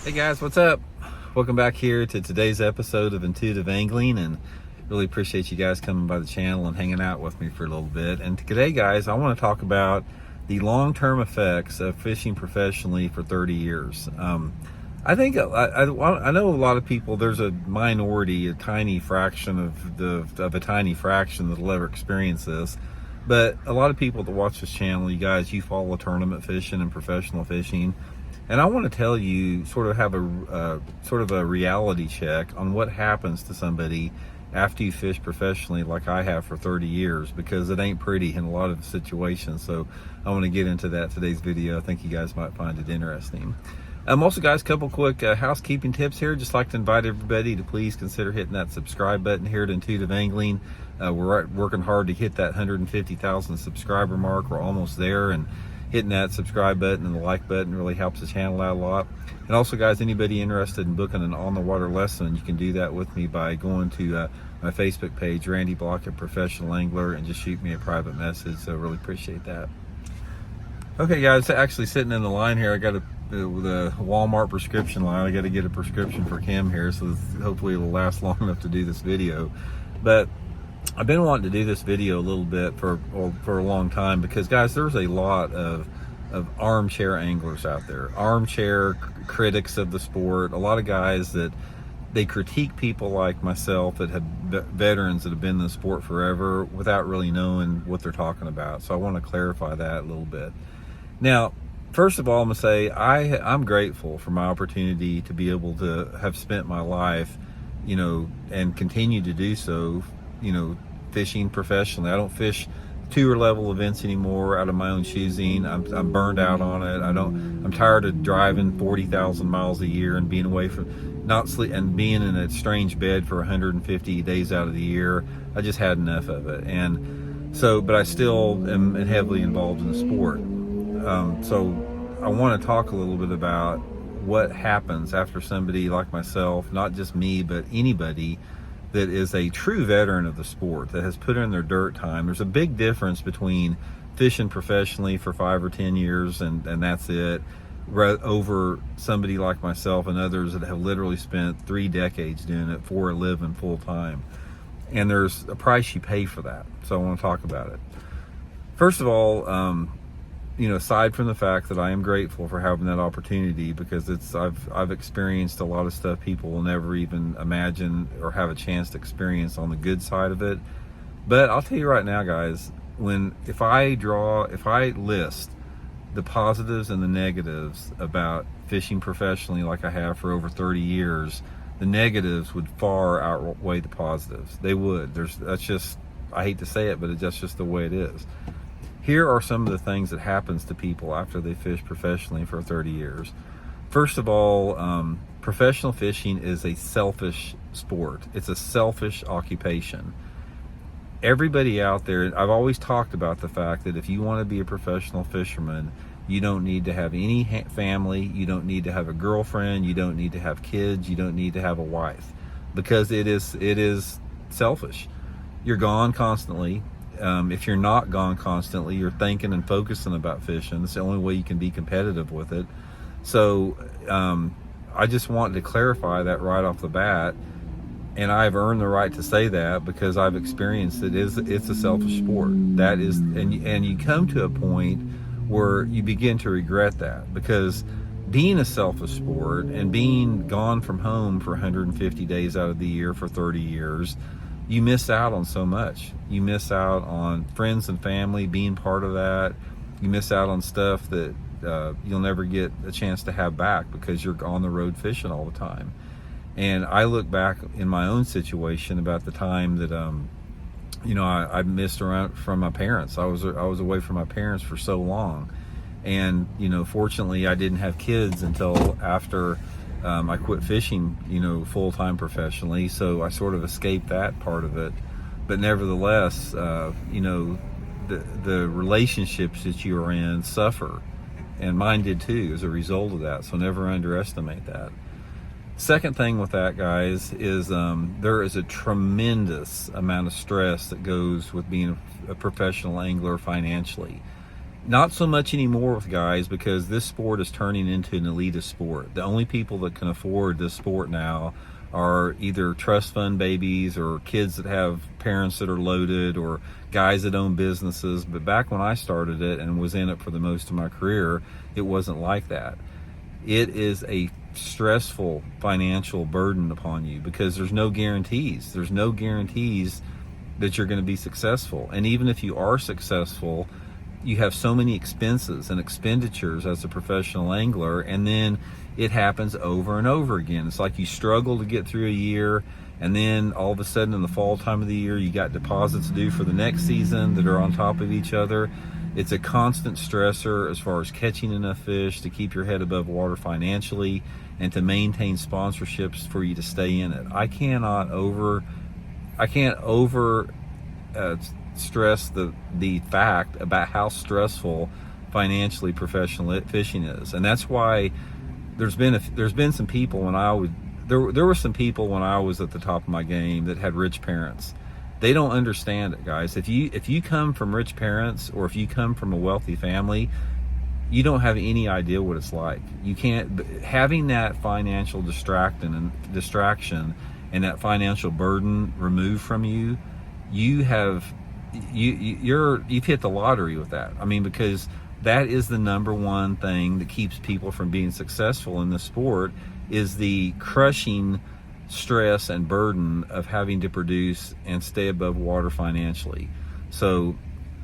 Hey guys, what's up? Welcome back here to today's episode of Intuitive Angling, and really appreciate you guys coming by the channel and hanging out with me for a little bit. And today, guys, I want to talk about the long-term effects of fishing professionally for 30 years. I think I know a lot of people. There's a minority, a tiny fraction of a tiny fraction that'll ever experience this. But a lot of people that watch this channel, you guys, you follow tournament fishing and professional fishing. And I want to tell you, sort of have a reality check on what happens to somebody after you fish professionally like I have for 30 years, because it ain't pretty in a lot of situations. So I want to get into that today's video. I think you guys might find it interesting. Also, guys, a couple quick housekeeping tips here. Just like to invite everybody to please consider hitting that subscribe button here at Intuitive Angling. We're working hard to hit that 150,000 subscriber mark. We're almost there, and hitting that subscribe button and the like button really helps the channel out a lot. And also, guys, anybody interested in booking an on-the-water lesson, you can do that with me by going to my Facebook page, Randy Blaukat Professional Angler, and just shoot me a private message. So really appreciate that. Okay, guys, actually sitting in the line here, I got with a Walmart prescription line. I got to get a prescription for Kim here, so hopefully it'll last long enough to do this video. But I've been wanting to do this video a little bit for a long time, because, guys, there's a lot of armchair anglers out there, armchair critics of the sport. A lot of guys that they critique people like myself that have veterans that have been in the sport forever without really knowing what they're talking about. So I want to clarify that a little bit. Now, first of all, I'm gonna say I'm grateful for my opportunity to be able to have spent my life, and continue to do so, fishing professionally. I don't fish tour level events anymore out of my own choosing. I'm burned out on it. I'm tired of driving 40,000 miles a year and being away from not sleep and being in a strange bed for 150 days out of the year. I just had enough of it. And so, but I still am heavily involved in the sport. So I want to talk a little bit about what happens after somebody like myself, not just me, but anybody that is a true veteran of the sport, that has put in their dirt time. There's a big difference between fishing professionally for 5 or 10 years and that's it, over somebody like myself and others that have literally spent 3 decades doing it for a living full time. And there's a price you pay for that. So I want to talk about it. First of all, aside from the fact that I am grateful for having that opportunity, because I've experienced a lot of stuff people will never even imagine or have a chance to experience on the good side of it. But I'll tell you right now, guys, if I list the positives and the negatives about fishing professionally like I have for over 30 years, the negatives would far outweigh the positives. They would. That's just, I hate to say it, but that's just the way it is. Here are some of the things that happens to people after they fish professionally for 30 years. First of all, professional fishing is a selfish sport. It's a selfish occupation. Everybody out there, I've always talked about the fact that if you want to be a professional fisherman, you don't need to have any family, you don't need to have a girlfriend, you don't need to have kids, you don't need to have a wife, because it is selfish. You're gone constantly. If you're not gone constantly, you're thinking and focusing about fishing. It's the only way you can be competitive with it. So I just wanted to clarify that right off the bat, and I've earned the right to say that because I've experienced it. It's a selfish sport. That is, and you come to a point where you begin to regret that, because being a selfish sport and being gone from home for 150 days out of the year for 30 years, you miss out on so much. You miss out on friends and family being part of that. You miss out on stuff that you'll never get a chance to have back because you're on the road fishing all the time. And I look back in my own situation about the time that I missed around from my parents. I was away from my parents for so long, and fortunately I didn't have kids until after I quit fishing, full-time professionally, so I sort of escaped that part of it. But nevertheless, the relationships that you are in suffer, and mine did too as a result of that, so never underestimate that. Second thing with that, guys, is there is a tremendous amount of stress that goes with being a professional angler financially. Not so much anymore with guys, because this sport is turning into an elitist sport. The only people that can afford this sport now are either trust fund babies or kids that have parents that are loaded or guys that own businesses. But back when I started it and was in it for the most of my career, it wasn't like that. It is a stressful financial burden upon you because there's no guarantees. There's no guarantees that you're going to be successful. And even if you are successful, you have so many expenses and expenditures as a professional angler, and then it happens over and over again. It's like you struggle to get through a year, and then all of a sudden in the fall time of the year, you got deposits due for the next season that are on top of each other. It's a constant stressor as far as catching enough fish to keep your head above water financially and to maintain sponsorships for you to stay in it. I can't over stress the fact about how stressful financially professional fishing is. And that's why there's been some people when there were some people when I was at the top of my game that had rich parents. They don't understand it, guys. If you come from rich parents, or if you come from a wealthy family, you don't have any idea what it's like. You can't, having that financial distraction and that financial burden removed from you, you've hit the lottery with that. I mean, because that is the number one thing that keeps people from being successful in the sport, is the crushing stress and burden of having to produce and stay above water financially. So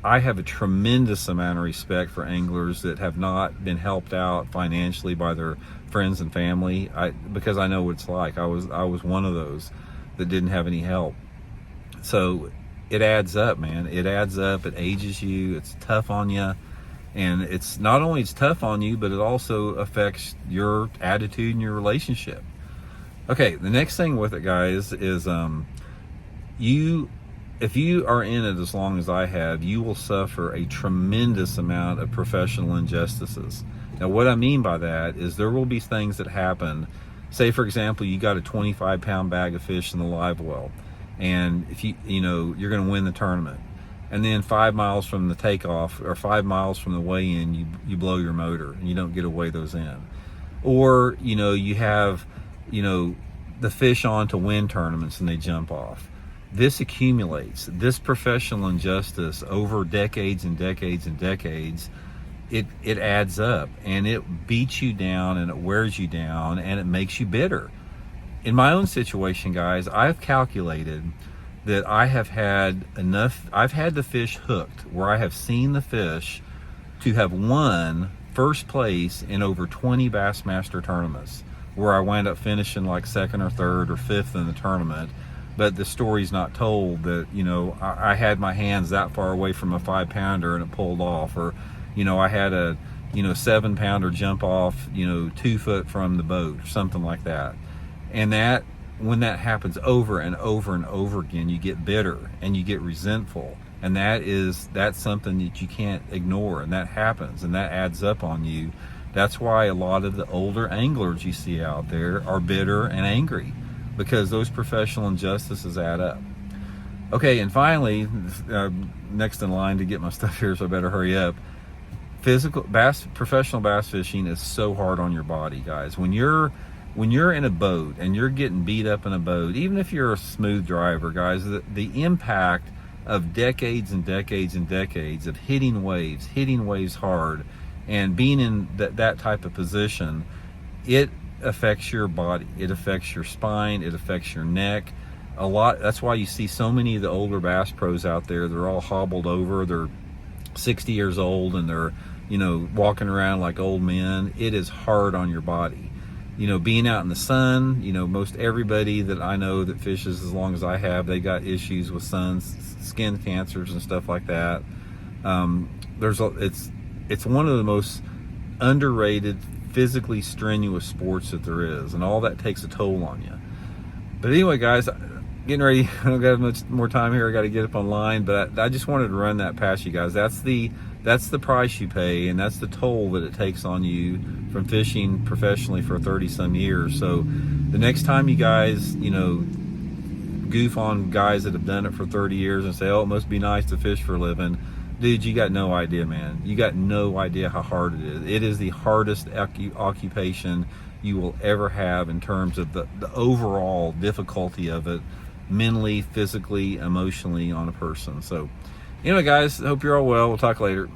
I have a tremendous amount of respect for anglers that have not been helped out financially by their friends and family, because I know what it's like. I was one of those that didn't have any help. So it adds up, man. It adds up. It ages you. It's tough on you. And it's not only it's tough on you, but it also affects your attitude and your relationship. Okay, the next thing with it, guys, is if you are in it as long as I have, you will suffer a tremendous amount of professional injustices. Now, what I mean by that is there will be things that happen. Say, for example, you got a 25-pound bag of fish in the live well, and if you're going to win the tournament, and then 5 miles from the takeoff or 5 miles from the weigh-in, you blow your motor and you don't get to weigh those in. Or, you have, the fish on to win tournaments and they jump off. This accumulates. This professional injustice over decades and decades and decades, it adds up, and it beats you down and it wears you down and it makes you bitter. In my own situation, guys, I've calculated that I've had the fish hooked where I have seen the fish to have won first place in over 20 Bassmaster tournaments, where I wind up finishing like second or third or fifth in the tournament. But the story's not told that, I had my hands that far away from a 5-pounder and it pulled off, or, I had a, 7-pounder jump off, 2 foot from the boat or something like that. And when that happens over and over and over again, you get bitter and you get resentful. And that's something that you can't ignore, and that happens and that adds up on you. That's why a lot of the older anglers you see out there are bitter and angry, because those professional injustices add up. Okay, and finally, next in line to get my stuff here, so I better hurry up. Professional bass fishing is so hard on your body, guys. When you're in a boat and you're getting beat up in a boat, even if you're a smooth driver, guys, the impact of decades and decades and decades of hitting waves hard, and being in that type of position, it affects your body. It affects your spine. It affects your neck a lot. That's why you see so many of the older bass pros out there. They're all hobbled over. They're 60 years old and they're, walking around like old men. It is hard on your body. Being out in the sun, most everybody that I know that fishes as long as I have, they got issues with skin cancers and stuff like that. It's one of the most underrated, physically strenuous sports that there is, and all that takes a toll on you. But anyway, guys, getting ready. I don't got much more time here. I got to get up online, but I just wanted to run that past you guys. That's the price you pay, and that's the toll that it takes on you from fishing professionally for 30 some years. So the next time you guys, goof on guys that have done it for 30 years and say, oh, it must be nice to fish for a living, dude, you got no idea, man. You got no idea how hard it is. It is the hardest occupation you will ever have in terms of the overall difficulty of it, mentally, physically, emotionally, on a person. So anyway, guys, hope you're all well. We'll talk later.